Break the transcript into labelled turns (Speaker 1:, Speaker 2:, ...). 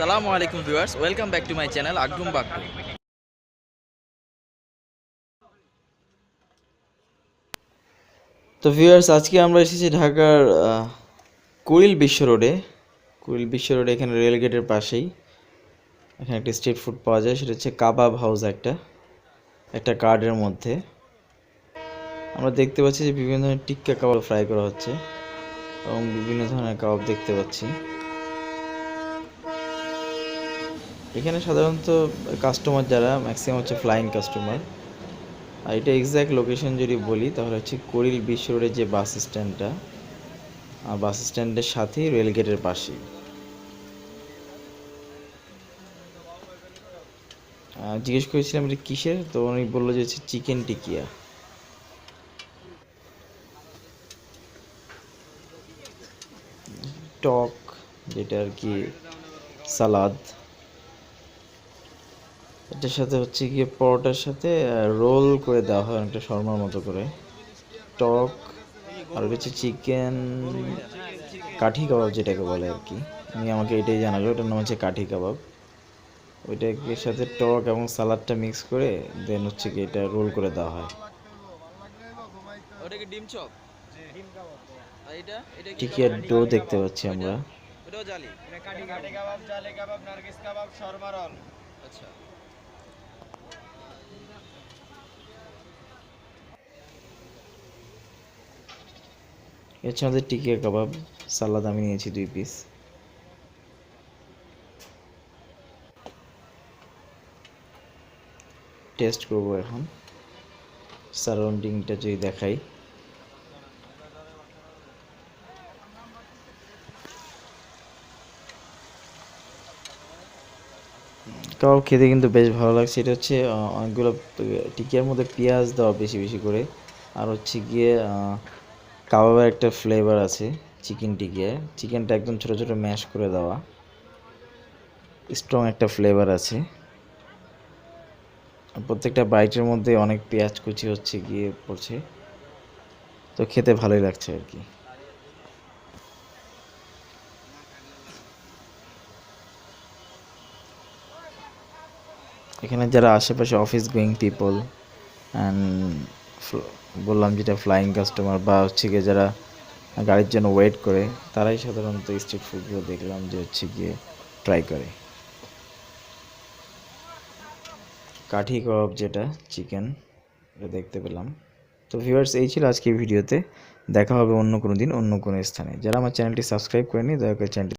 Speaker 1: Assalamualaikum viewers, welcome back to my channel Agdum Baktu. তো viewers, আজকে আমরা এসেছি ঢাকার কুড়িল বিশ্ব রোডে। এখানে রেল গেটের পাশেই এখানে একটা স্ট্রিট ফুড পাওয়া যায়, সেটা হচ্ছে কাবাব হাউস। একটা কার্ডের মধ্যে আমরা দেখতে পাচ্ছি যে বিভিন্ন ধরনের টিক্কা কাবাব ফ্রাই করা হচ্ছে এবং বিভিন্ন ধরনের কাবাব দেখতে পাচ্ছি। এখানে সাধারণত কাস্টমার যারা ম্যাক্সিমাম হচ্ছে ফ্লাইং কাস্টমার। আর এটা এক্স্যাক্ট লোকেশন যদি বলি তাহলে হচ্ছে কুড়িল বিশ্ব রোডের যে বাস স্ট্যান্ডটা, বাস স্ট্যান্ডের সাথেই রেলগেটের পাশেই। জিজ্ঞেস করেছিলাম এটা কিসের, তো উনি বললো যে হচ্ছে চিকেন টিকিয়া। টক যেটা আর কি সালাদ, এটার সাথে হচ্ছে গিয়ে পরোটার সাথে রোল করে দেওয়া হয় অনেকটা শর্মার মতো করে। টক আর হচ্ছে চিকেন কাঠি কাবাব যেটাকে বলে আর কি। উনি আমাকে এটাই জানালো, ওটার নাম হচ্ছে কাঠি কাবাব। ওইটাকে সাথে টক এবং সালাদটা মিক্স করে দেন হচ্ছে কি এটা রোল করে দেওয়া হয়। টিকিয়ার ডো দেখতে পাচ্ছি আমরা। হচ্ছে আমাদের টিকিয়া কাবাব, সালাদ আমি নিয়েছি 2 পিস। টেস্ট করবো এখন। সারাউন্ডিংটা যদি দেখাই, কাবাব খেতে কিন্তু বেশ ভালো লাগছে। এটা হচ্ছে অনেকগুলো টিকিয়ার মধ্যে পেঁয়াজ দেওয়া বেশি বেশি করে, আর হচ্ছে গিয়ে কাবাবের একটা ফ্লেভার আছে চিকেন টিকিয়া। চিকেনটা একদম ছোটো ছোটো ম্যাশ করে দেওয়া, স্ট্রং একটা ফ্লেভার আছে। প্রত্যেকটা বাইটের মধ্যে অনেক পেঁয়াজ কুচি হচ্ছে গিয়ে পড়ছে, তো খেতে ভালোই লাগছে আর কি। এখানে যারা আশেপাশে অফিস গোয়িং পিপল অ্যান্ড বললাম যেটা ফ্লাইং কাস্টমার বা হচ্ছে গিয়ে যারা গাড়ির জন্য ওয়েট করে, তারাই সাধারণত স্ট্রিট ফুডগুলো দেখলাম যে হচ্ছে গিয়ে ট্রাই করে। কাঠি কাবাব যেটা চিকেন, এটা দেখতে পেলাম। তো ভিউয়ার্স, এই ছিল আজকের ভিডিওতে। দেখা হবে অন্য কোনো দিন অন্য কোনো স্থানে। যারা আমার চ্যানেলটি সাবস্ক্রাইব করেনি দয়া করে চ্যানেলটি